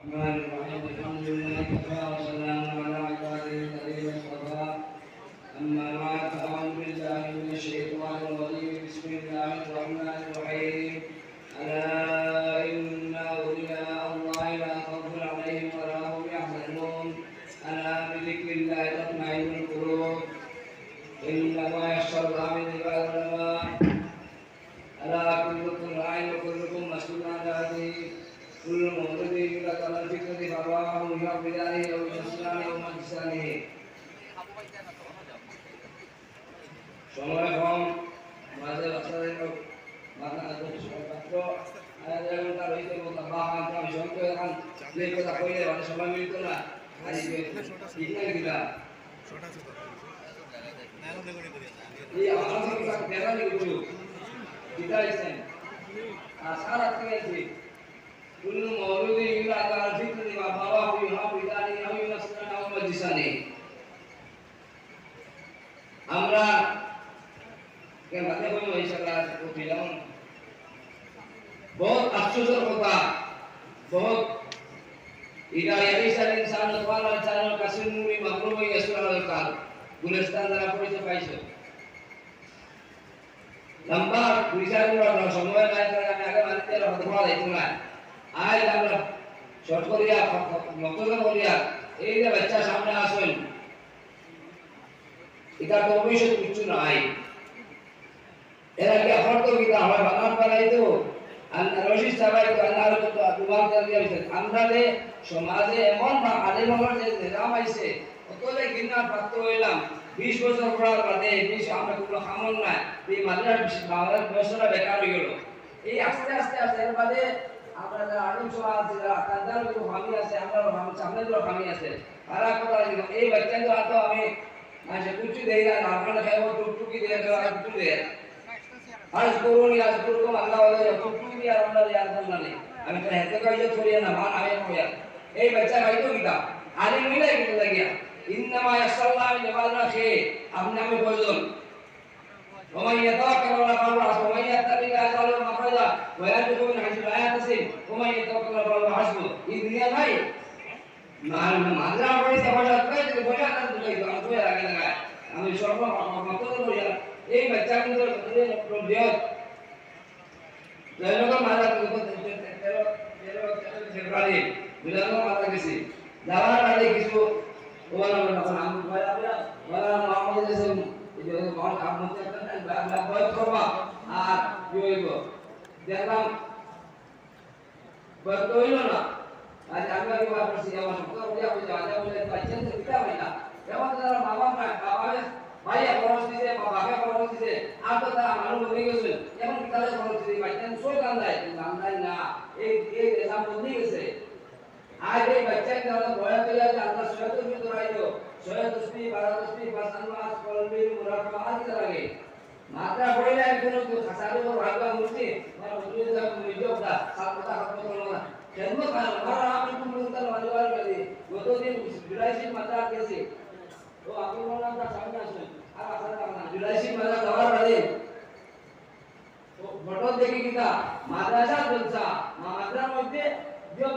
الرحمن الرحيم الحمد لله وكفى وسلام على عباده الذين اصطفى أما بعد فأعوذ بالله من الشيطان الرجيم بسم الله الرحمن الرحيم ألا إن أولياء الله لا خوف عليهم ولا هم يحزنون ألا بذكر الله تطمئن القلوب إنما يخشى الله من عباد العلماء ألا كلكم راع وكلكم مسؤول عن رعيته كل مولود يولد على الفطرة فأبواه يهودانه أو ينصرانه أو يمجسانه সময় কম মাঝে বাচ্চাদের মাথা পাত্র আয়াদের ঘন্টা রইতে বলতো বা আমি সঙ্গে এখন যে কথা কইলে মানে সময় মিলত না আর ঠিক না কিনা এই আমাদের কাছে দেখা নেই কিছু বিদায়ছেন আর সারা থেকে كل مولود يولد على الفطرة فأبواه يهودانه أو ينصرانه أو يمجسانه আমরা के बातें कोई वही सकला को फिल्म बहुत अफसोस और होता बहुत इधर यदि सारे इंसान वाला इंसान का सिमुरी मकरूम है यशुरा का गुलिस्तान द्वारा कोई से पाइसे लंबा विचार करो समय ना इतना आगे मानते रहो थोड़ा इतना आज আমরা শর্ট করিয়া মকসদ করিয়া এই যে বাচ্চা সামনে আসেন এটা তো ভবিষ্যৎ কিছু নাই এরা কি আফার তো কিনা হয় বানান বানাই তো আল্লাহ রশিদ সাহেব তো আল্লাহর তো দুবার দিয়ে দিয়েছেন আমরা যে সমাজে এমন বা আলেম হওয়ার যে নিজাম আইছে কতলে কিনা প্রাপ্ত হইলাম 20 বছর পড়ার বাদে 20 আমরা কোনো খামন না এই মাদ্রাসা বাংলার বয়সটা বেকার হয়ে গেল এই আস্তে আস্তে আস্তে এর বাদে আমরা যারা আলেম সমাজ যারা কাদার কোনো খামি আছে আমরা সামনে যারা খামি আছে তারা কথা এই বাচ্চা তো আতো আমি মানে কুচি দেই না আপনারা খাইবো টুকটুকি দিয়ে দেওয়া কিছু দেয় आज करून या करून अल्लाह वाला या टुकटुकी या আমরা यार करना नहीं আমি তো হেতে কইলে ছড়িয়ে না মান আয়ে কইয়া এই বাচ্চা ভাই তো কিটা আরে মিলাই কি লাগিয়া ইননামা ইয়াসাল্লাহু লিবাদা খে আপনি আমি প্রয়োজন ومن يتوكل على الله ومن يتق الله يجعل له مخرجا ويرزقه من حيث لا يحتسب ومن يتوكل على الله حسبه এই দুনিয়া নাই মাদ্রা পড়িতে বসা কইতে বসা কাজ কইতে আমি তো আগে লাগায় আমি সর্ব মত কইয়া এই বাচ্চা কিন্তু প্রবলেম জয়নগর মারা তেরো ফেব্রুয়ারি বিলনগর মারা গেছি যাওয়ার আগে কিছু ওলা নাম ওলা মোহাম্মদ হাসান এই যে মোহাম্মদ আহমদ একটা বয় করবা আর কি হইব দেখলাম বয় হইল না আজ আমরা কি ভাবছি আমার সত্য বলিয়া বলে আজ বলে বাচ্চা তো কিটা হইলা এমন যারা বাবা না বাবা ভাইয়া খরচ দিছে বাবাকে খরচ দিছে আর তো তারা মানুষ হয়ে গেছে এমন তাদের খরচ দিছে বাচ্চা সব কান্দায় কান্দায় না এই দেশা বদলে গেছে আজ এই বাচ্চাকে আমরা বয়া কইয়া যে আল্লাহ সহায়তা দিয়ে ধরাইলো সহায়তা তসবি বারা তসবি বাসানমাস কলবি মুরাকাবা আদি লাগে মাত্রা পড়লে একজন তো খাসারে ও ভাগা মুসি মানে বুঝে যা মিজোটা সাতটা হাত করলো কেন কারণ আমরা আপনি কুমুন্তার মালওয়ার গলি গতদিন জুলাইশি মাত্রা গেছে তো আপনি বললাম তা সামনে আসুন আর আসলে না জুলাইশি মাত্রা যাওয়ার আগে তো ফটো দেখি কিটা মাদ্রাসা জলসা মাদ্রাসার মধ্যে जो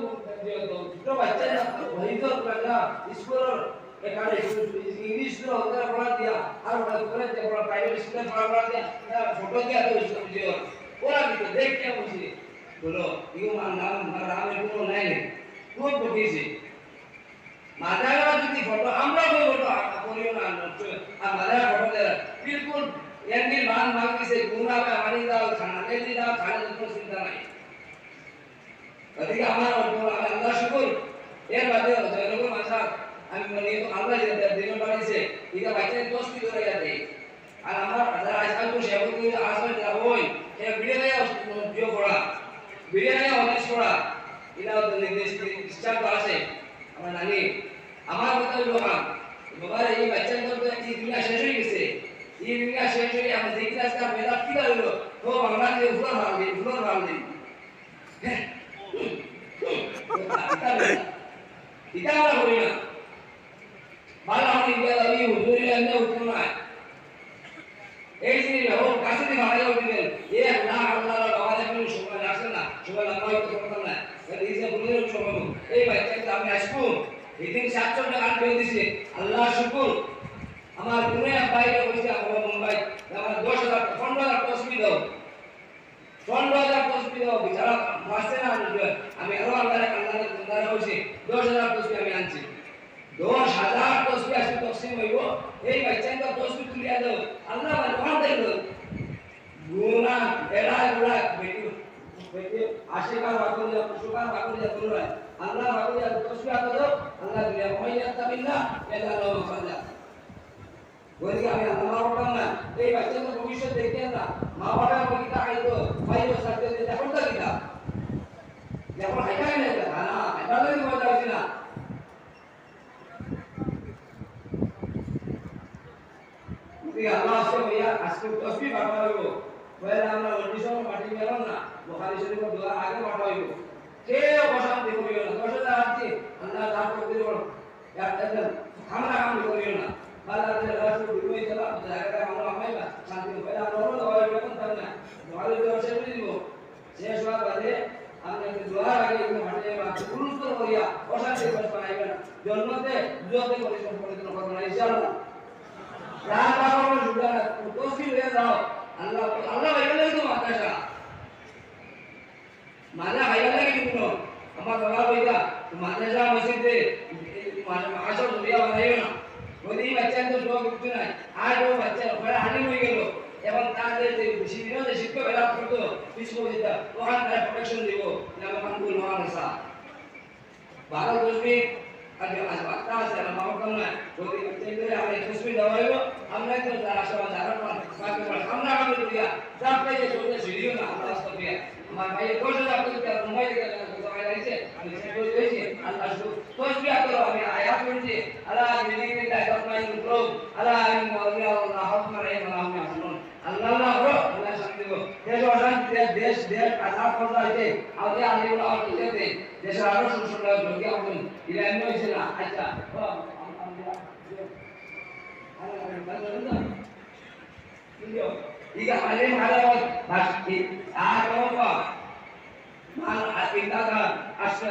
छोटो बच्चा वही तो करना स्कूल एकाडे इंग्लिश में होता पढ़ा दिया और बड़ा बड़ा प्राइवेट स्कूल में पढ़ा दिया फोटो दिया तो इसको जो पूरा भी तो देख क्या मुझे बोलो ये नाम राम को नहीं खूब बड़ी से मादारा যদি ফটো আমরা কই ফটো করিও না আর মাদারা ফটো দে बिल्कुल এন্ডিল মান মাগিছে গুনা বা মানি দাও খানা দেই দাও খানা কোনো চিন্তা নাই ketika amal Allah syukur ya pada jauh masa আমি মানে আমরা যেটা দিন বাড়িছে এটা বাচ্চা 10 কিলো হয়ে যাবে আর আমার যারা আজকাল তো সেবা করে আসবে যারা ওই সে ভিডিও গায় ভিডিও পড়া ভিডিও গায় অনেক পড়া এটা নির্দেশ স্টার্ট আছে আমার নানি আমার কথা হলো বাবা এই বাচ্চার তো এই দুনিয়া শেষ হয়ে গেছে এই দুনিয়া শেষ হয়ে আমরা দেখি আজকে মেলা কি হলো তো বাংলাদেশে ফুলর ভাঙবে হ্যাঁ kita apa punya malah dia lagi hujurnya utama এই যে হোক কাছে দি ভাড়া দিবেন এ আল্লাহ আল্লাহ বাবা দেখুন সময় লাগছে না সময় লাগবে তো করতে না এই যে বলে সময় এই এদিন 700 টাকা পেয়ে দিছে আল্লাহ শুকর আমার পুনে বাইরে কইছে আমার মুম্বাই আমার 10000 15000 তসবিহ দাও 15000 তসবিহ দাও বিচারা মাসে না আমি আরো আল্লাহর কইছি 10000 তসবিহ আমি আনছি 10000 তসবিহ আসলে তকসিম হইব এই বাচ্চাকে তসবিহ তুলিয়া দাও আল্লাহ রহমান দেব গুনা এরা গুলা বেটি আশীর্বাদ বাকুলিয়া সুকার বাকুলিয়া তুলরা আল্লাহ বাকুলিয়া তসবিহ দাও আল্লাহ দিয়া মহিয়াতা বিল্লাহ এলানো মাখাজা বলি আমি আল্লাহ বললাম না এই বাচ্চাদের ভবিষ্যৎ দেখতে না মা বাবার বলিটা আইতো ভাইও সাথে দেখুন তো কিটা দেখুন হাইটাই না না এটা লাগি মজা হইছে না তুই আল্লাহ আসে ভাইয়া আজকে তসবিহ বাড়াইবো বলে আমরা অডিশন পার্টি গেলাম না বুখারী শরীফ দোয়া আগে বাড়াইবো কেউ অশান্তি করিও না 10000 আছে আল্লাহ দান করতে বলো একদম আমরা কাম করিও না আল্লাহ রাসূল দুই চলা জায়গা আমরা আমাইবা শান্তি করে আমরা হলো ওই বেতন তার না দোয়ারে দোয়া শেষ দিব শেষ হওয়ার বাদে আমরা দোয়া আগে একটু হাঁটে বা গুরুত্ব করিয়া অশান্তি করতে পারবে না জন্মতে দুয়াতে পরিশ্রম করতে না করবে না ইনশাআল্লাহ রাত বাবা সুদা তসবিহ হয়ে যাও আল্লাহ আল্লাহ ভাইলে তো মাতাশা মানা ভাইলে কিন্তু আমার বাবা কইতা মাতাশা মসজিদে মাশা দুনিয়া বানাইও না ওই বাচ্চা তো সব কিছু নাই আর ও বাচ্চা ওরা হাঁটি হয়ে গেল এবং তাদের যে শিবিরও যে শিক্ষক এরা করতো পিছু দিতা ওখান তারা প্রোটেকশন দিব নাম কানুন হওয়ার আশা ভালো তসবিহ আজ আজ বার্তা আছে আমার বাবা কেমন না যদি বাচ্চাদের আমরা তসবিহ দেওয়া হইব আমরা তো যারা সব যারা বাকি আমরা আমাদের দিয়া সব পেয়ে চলে সিঁড়িও না আমরা আসতে পেয়ে আমার ভাই 10000 টাকা মোবাইল থেকে সবাই লাইছে আমি সেটা কইছি আল্লাহ তসবিহ করো আমি আয়াত পড়ছি আলা বিলিকে তাকমাইন প্রো আলা ইন আল্লাহ হাকমা রে মালাম আসুন আল্লাহ না হলো আল্লাহ শান্তি দেব দেশ অশান্তি দেশ আজাদ করতে হইতে আওতে আলিউল আওতে দেশের আরো সুন্দর যোগ্য হবেন ইরান হইছে না আচ্ছা ಈಗ ಹಳೆ ಮಾಡವ ಭಾಷೆ ಆಗೋಪ ನಾನು ಇಂದಾಗ ಅಷ್ಟು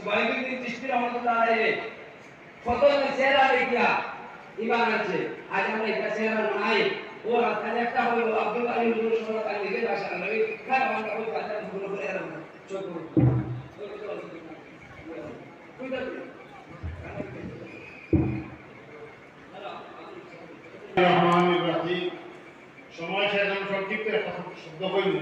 ಬಳಿಗೆ দৃষ্টির আমাদের দাঁড়ায় কত চেহারা দেখিয়া ইমান আছে আজ আমরা এটা চেহারা নাই ও রাস্তায় একটা হলো আব্দুল আলী হুজুর সরকার লিখে ভাষা নবী কার আমরা কই কথা ভুল করে আর চোখ সময় শেষ আমি সংক্ষিপ্ত একটা শব্দ কইব